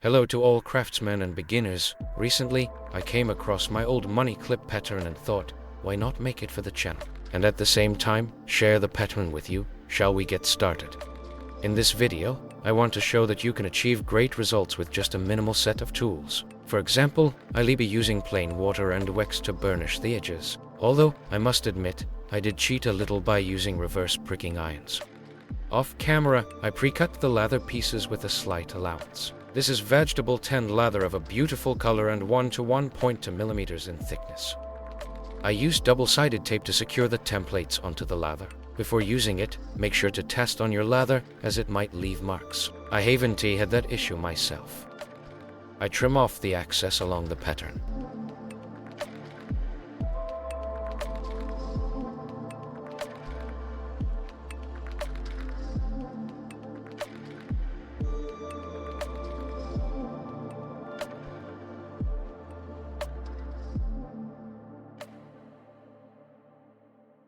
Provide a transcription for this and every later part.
Hello to all craftsmen and beginners. Recently, I came across my old money clip pattern and thought, why not make it for the channel? And at the same time, share the pattern with you. Shall we get started? In this video, I want to show that you can achieve great results with just a minimal set of tools. For example, I'll be using plain water and wax to burnish the edges. Although, I must admit, I did cheat a little by using reverse pricking irons. Off camera, I pre-cut the lather pieces with a slight allowance. This is vegetable tan lather of a beautiful color and 1 to 1.2 millimeters in thickness. I used double-sided tape to secure the templates onto the lather. Before using it, make sure to test on your lather as it might leave marks. I haven't had that issue myself. I trim off the excess along the pattern.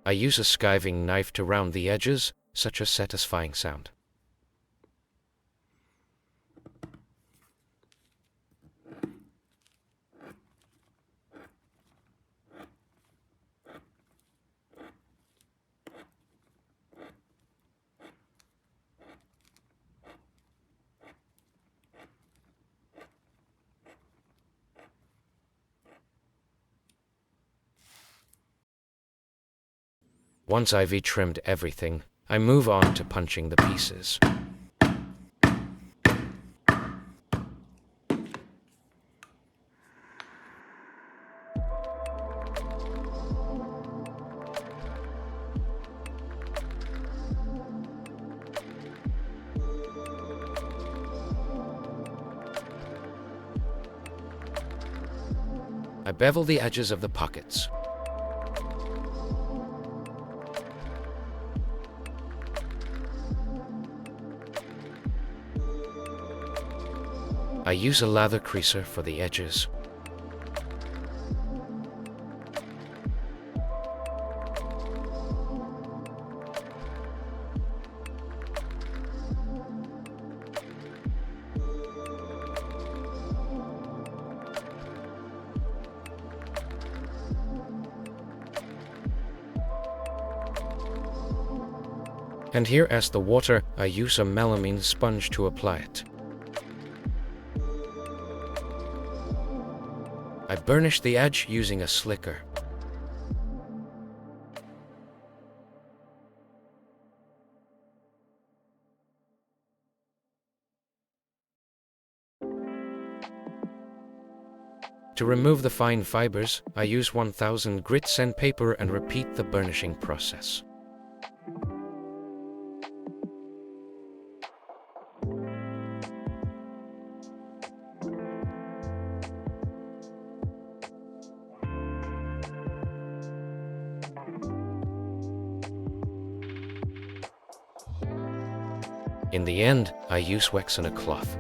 I use a skiving knife to round the edges, such a satisfying sound. Once I've trimmed everything, I move on to punching the pieces. I bevel the edges of the pockets. I use a lather creaser for the edges. And here as the water, I use a melamine sponge to apply it. I burnish the edge using a slicker. To remove the fine fibers, I use 1000 grit sandpaper and repeat the burnishing process. In the end, I use wax on a cloth.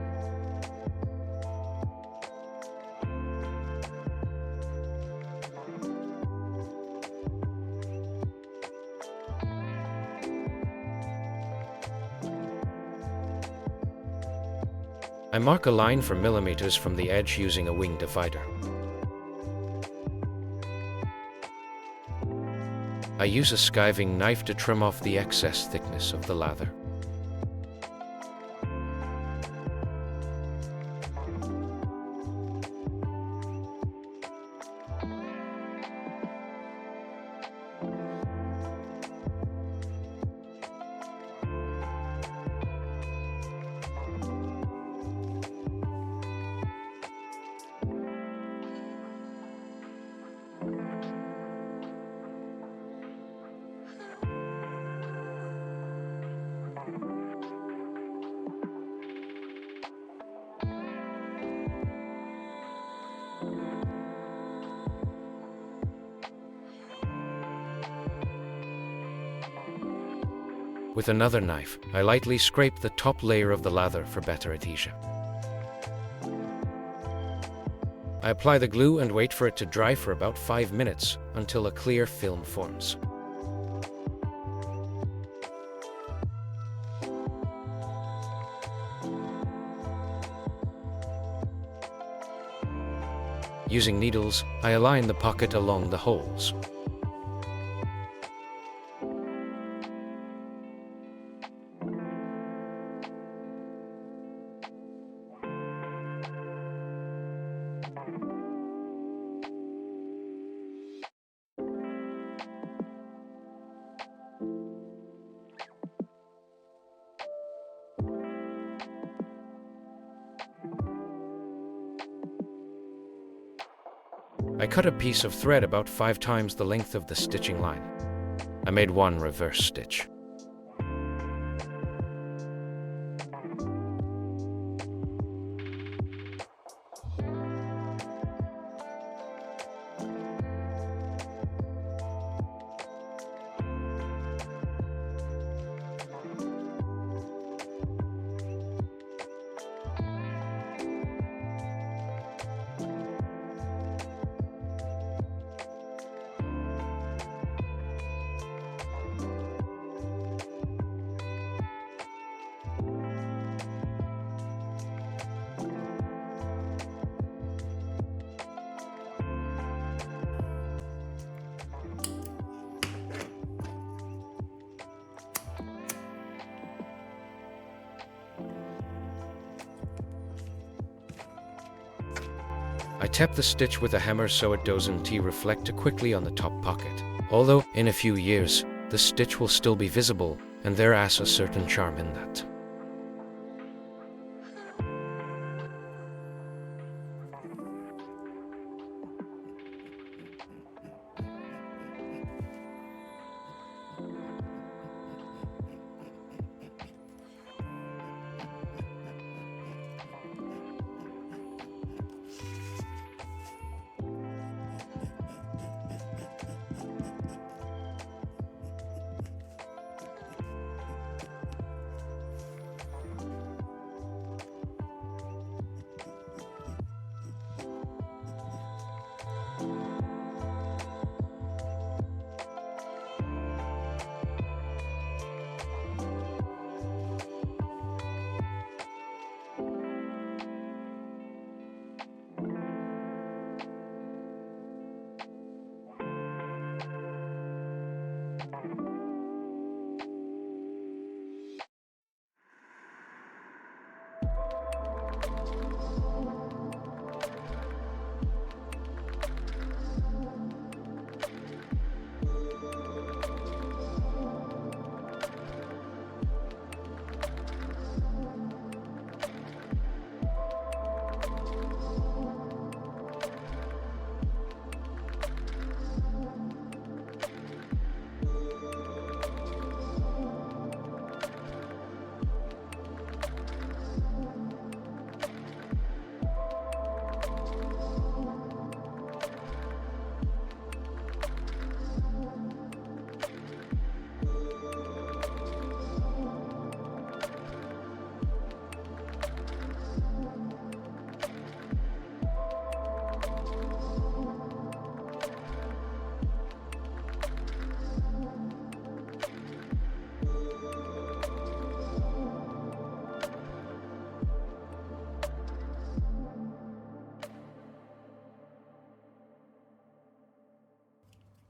I mark a line for millimeters from the edge using a wing divider. I use a skiving knife to trim off the excess thickness of the lather. With another knife, I lightly scrape the top layer of the lather for better adhesion. I apply the glue and wait for it to dry for about 5 minutes until a clear film forms. Using needles, I align the pocket along the holes. I cut a piece of thread about 5 times the length of the stitching line. I made one reverse stitch. I tap the stitch with a hammer so it doesn't reflect quickly on the top pocket. Although, in a few years, the stitch will still be visible, and there is a certain charm in that.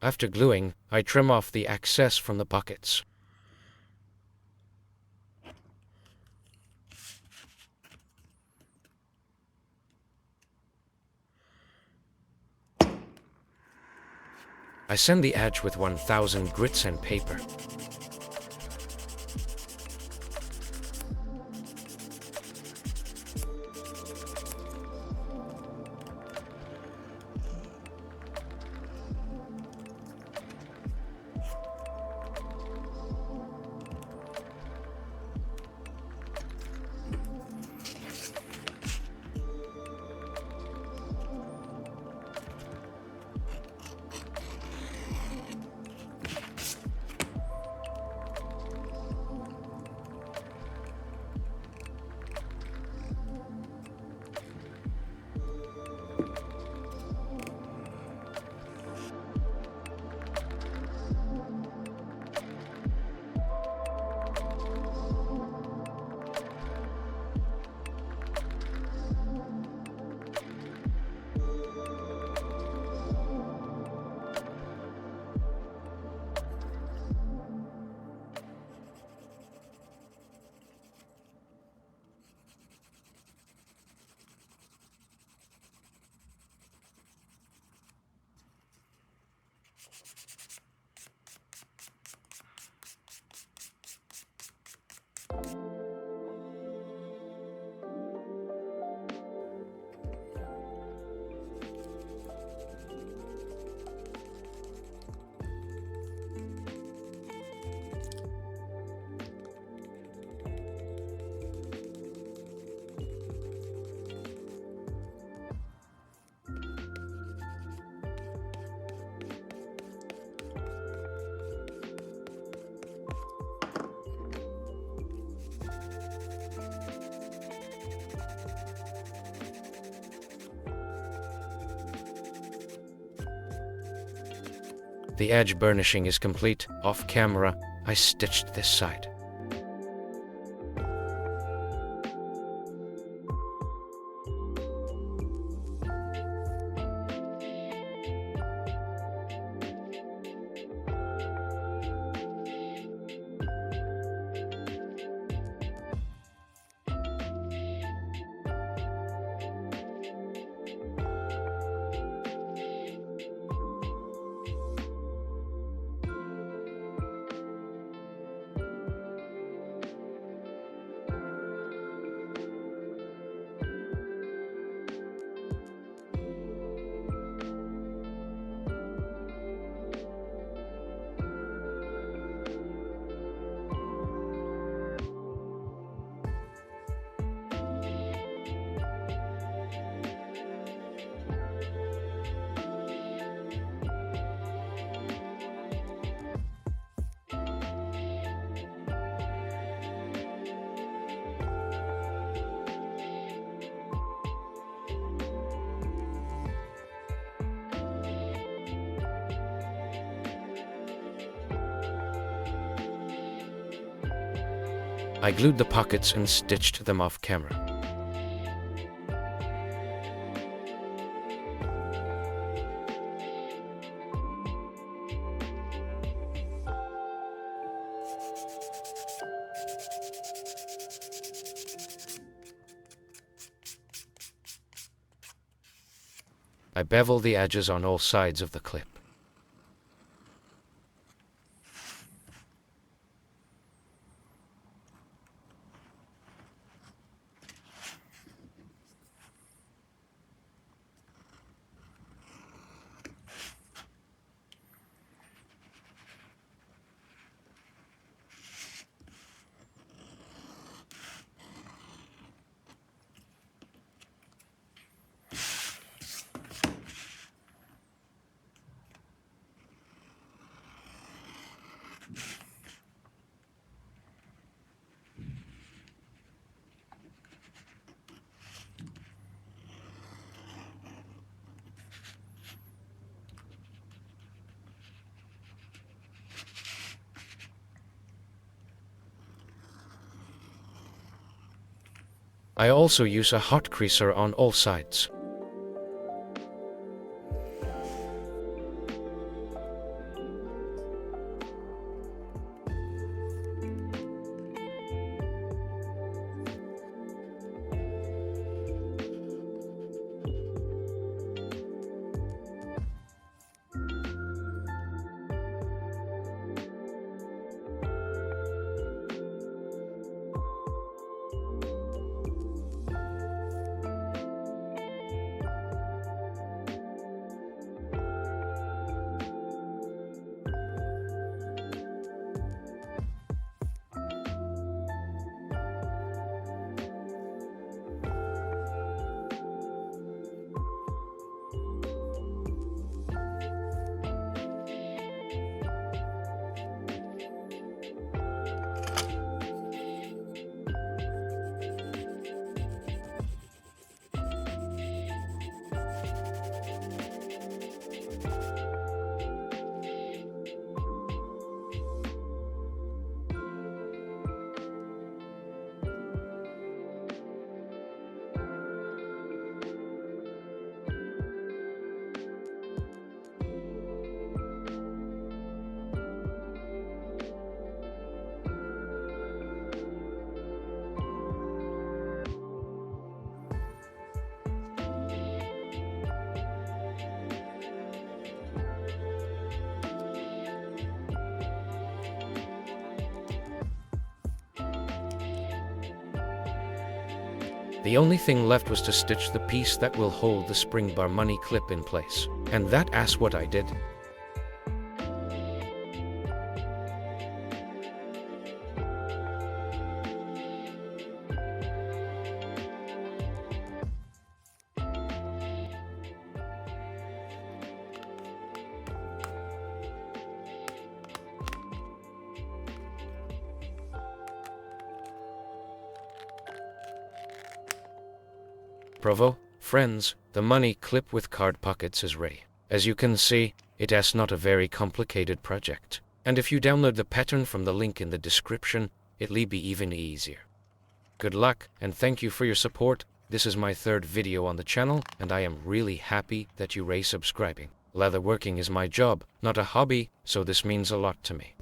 After gluing, I trim off the excess from the pockets. I sand the edge with 1000 grit sandpaper. The edge burnishing is complete. Off camera, I stitched this side. I glued the pockets and stitched them off camera. I bevel the edges on all sides of the clip. I also use a hot creaser on all sides. The only thing left was to stitch the piece that will hold the spring bar money clip in place. And that's what I did. Bravo, friends, the money clip with card pockets is ready. As you can see, It is not a very complicated project. And if you download the pattern from the link in the description, it'll be even easier. Good luck, and thank you for your support. This is my third video on the channel, and I am really happy that you are subscribing. Leatherworking is my job, not a hobby, so this means a lot to me.